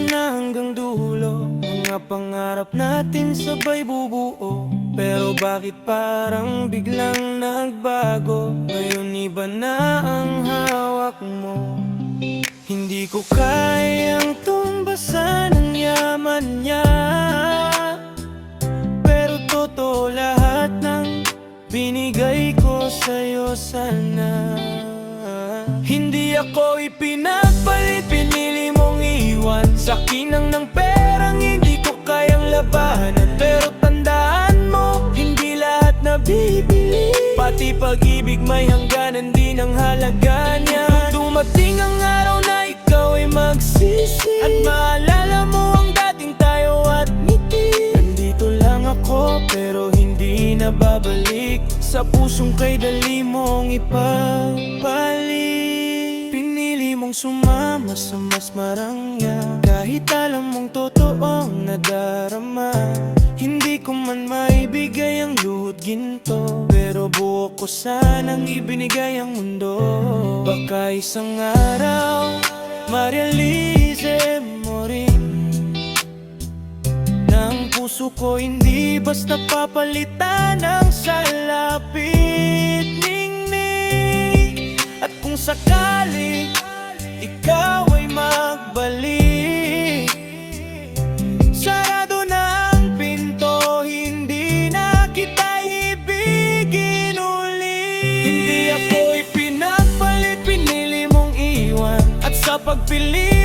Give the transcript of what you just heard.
na hanggang dulo. Mga pangarap natin sabay bubuo, pero bakit parang biglang nagbago? Ngayon iba na ang hawak mo. Hindi ko kayang tumbasan ang yaman niya, pero totoo lahat ng binigay ko sa'yo sana. Hindi ako ipinagpalit, pinili mong iwan. Sa'kin ang ng perang hindi ko kayang labanan, pero tandaan mo, hindi lahat nabibili. Pati pag-ibig may hangganan din ang halaga niya. Kung dumating ang araw na ikaw ay magsisi at maalala mo ang dating tayo at ngiti, nandito lang ako pero hindi na babalik. Sa pusong kay dali mong ipagpalit. Pinili mong sumama sa mas marangya, kahit alam mong totoong nadarama. Hindi ko man maibigay ang luhod ginto, pero buo ko sanang ibinigay ang mundo. Baka isang araw ma-realize mo rin na ang puso ko hindi basta papalitan ng salapit ningning. At kung sakali ikaw ay magbalik, sarado na ang pinto, hindi na kita ibigin ulit. Hindi ako ipinagpalit, pinili mong iwan, at sa pagpili